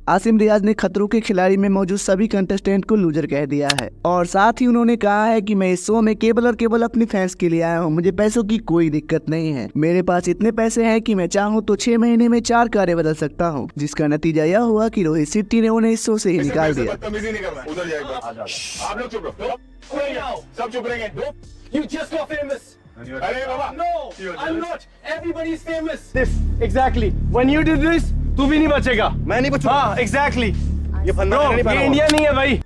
आसिम रियाज ने खतरों के खिलाड़ी में मौजूद सभी कंटेस्टेंट को लूजर कह दिया है और साथ ही उन्होंने कहा है कि मैं इस शो में केवल और केवल अपनी फैंस के लिए आया हूँ। मुझे पैसों की कोई दिक्कत नहीं है। मेरे पास इतने पैसे हैं कि मैं चाहूँ तो 6 महीने में 4 कारें बदल सकता हूँ, जिसका नतीजा यह हुआ कि रोहित शेट्टी ने उन्हें इस शो से ही निकाल दिया। सब चुप रहेंगे। You just got famous. अरे बाबा, no, I'm not. Everybody is famous. This exactly. When you did this, तू भी नहीं बचेगा। मैं नहीं बचूंगा। हाँ, exactly. ये फंदा नहीं ये इंडिया नहीं है भाई।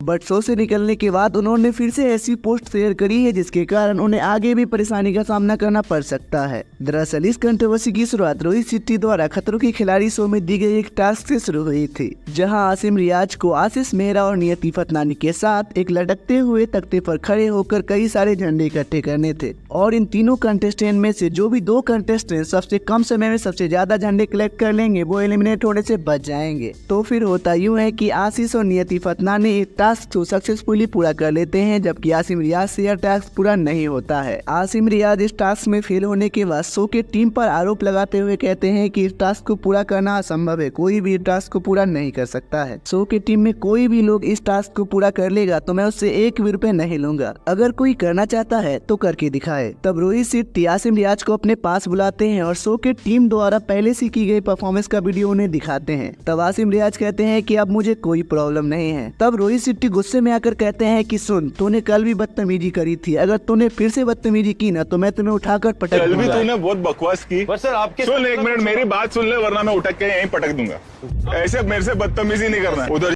बट शो से निकलने के बाद उन्होंने फिर से ऐसी पोस्ट शेयर करी है जिसके कारण उन्हें आगे भी परेशानी का सामना करना पड़ सकता है। दरअसल इस कंट्रोवर्सी की शुरुआत रोहित शेट्टी द्वारा खतरों के खिलाड़ी शो में दी गई एक टास्क से शुरू हुई थी, जहां आसिम रियाज को आशीष मेहरा और नियति फतनानी के साथ एक लटकते हुए तख्ते पर खड़े होकर कई सारे झंडे इकट्ठे करने थे और इन तीनों कंटेस्टेंट में से जो भी 2 कंटेस्टेंट सबसे कम समय में सबसे ज्यादा झंडे कलेक्ट कर लेंगे वो एलिमिनेट होने से बच जाएंगे। तो फिर होता यूँ है कि आशीष और नियति फतनानी एक टास्क को सक्सेसफुली पूरा कर लेते हैं, जबकि आसिम रियाज से यह टास्क पूरा नहीं होता है। आसिम रियाज इस टास्क में फेल होने के बाद शो के टीम पर आरोप लगाते हुए कहते हैं कि इस टास्क को पूरा करना असंभव है, कोई भी इस टास्क को पूरा नहीं कर सकता है। शो की टीम में कोई भी लोग इस टास्क को पूरा कर लेगा तो मैं उससे 1 भी रुपए नहीं लूंगा। अगर कोई करना चाहता है तो करके दिखाए। तब रोहित शेट्टी आसिम रियाज को अपने पास बुलाते हैं और शो के टीम द्वारा पहले से की गई परफॉर्मेंस का वीडियो उन्हें दिखाते हैं। तब आसिम रियाज कहते हैं कि अब मुझे कोई प्रॉब्लम नहीं है। तब रोहित शेट्टी गुस्से में आकर कहते हैं कि सुन, तूने कल भी बदतमीजी करी थी, अगर तूने फिर से बदतमीजी की ना तो मैं तुम्हें उठाकर पटक दूंगा। कल भी तूने बहुत बकवास की। पर सर आपके सुन, 1 मिनट मेरी बात सुन ले वरना मैं उठक के यहीं पटक दूंगा। ऐसे मेरे से बदतमीजी नहीं करना। उधर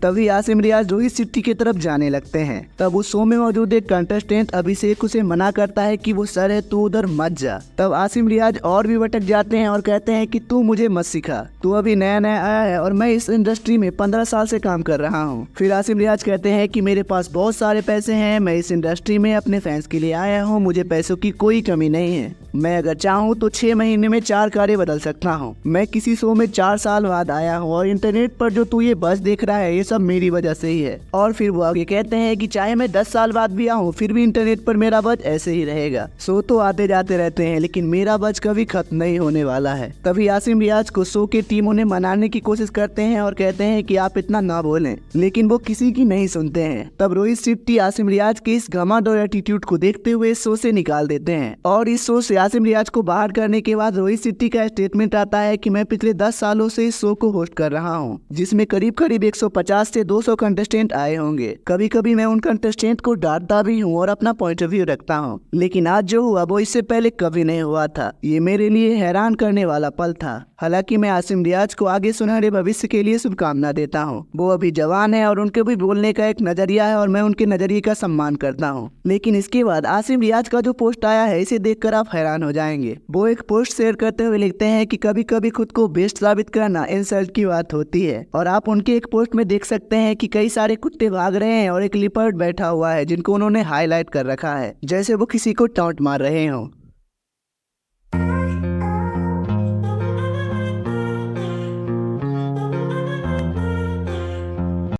तभी आसिम रियाज रोहित शेट्टी की तरफ जाने लगते हैं। तब उस शो में मौजूद एक कंटेस्टेंट अभिषेक उसे मना करता है कि वो सर है, तू उधर मत जा। तब आसिम रियाज और भी भटक जाते हैं और कहते हैं कि तू मुझे मत सिखा, तू अभी नया नया आया है और मैं इस इंडस्ट्री में 15 साल से काम कर रहा हूँ। फिर आसिम रियाज कहते हैं कि मेरे पास बहुत सारे पैसे हैं, मैं इस इंडस्ट्री में अपने फैंस के लिए आया हूँ, मुझे पैसों की कोई कमी नहीं है। मैं अगर चाहूँ तो 6 महीने में 4 कारें बदल सकता हूँ। मैं किसी शो में 4 साल बाद आया हूँ और इंटरनेट पर जो तू ये बस देख रहा है ये सब मेरी वजह से ही है। और फिर वो आगे कहते हैं कि चाहे मैं 10 साल बाद भी आऊँ फिर भी इंटरनेट पर मेरा बज ऐसे ही रहेगा। शो तो आते जाते रहते हैं लेकिन मेरा बज कभी खत्म नहीं होने वाला है। तभी आसिम रियाज को शो की टीम उन्हें मनाने की कोशिश करते हैं और कहते हैं कि आप इतना ना बोलें, लेकिन वो किसी की नहीं सुनते हैं। तब रोहित शेट्टी आसिम रियाज के इस घमंड और एटीट्यूड को देखते हुए शो से निकाल देते हैं और इस शो से आसिम रियाज को बाहर करने के बाद रोहित शेट्टी का स्टेटमेंट आता है कि मैं पिछले 10 सालों से इस शो को होस्ट कर रहा हूँ, जिसमें करीब करीब 150 से 200 कंटेस्टेंट आए होंगे। कभी कभी मैं उन कंटेस्टेंट को डांटता भी हूँ और अपना पॉइंट ऑफ व्यू रखता हूँ, लेकिन आज जो हुआ वो इससे पहले कभी नहीं हुआ था। ये मेरे लिए हैरान करने वाला पल था। हालांकि मैं आसिम रियाज को आगे सुनहरे भविष्य के लिए शुभकामना देता हूँ। वो अभी जवान है और उनके भी बोलने का एक नजरिया है और मैं उनके नजरिए का सम्मान करता हूँ। लेकिन इसके बाद आसिम रियाज का जो पोस्ट आया है इसे देखकर आप हैरान हो जाएंगे। वो एक पोस्ट शेयर करते हुए लिखते हैं कि कभी कभी खुद को बेस्ट साबित करना इंसल्ट की बात होती है। और आप उनके एक पोस्ट में देख सकते हैं कि कई सारे कुत्ते भाग रहे हैं और एक लिपर्ड बैठा हुआ है जिनको उन्होंने हाईलाइट कर रखा है, जैसे वो किसी को टॉन्ट मार रहे हों।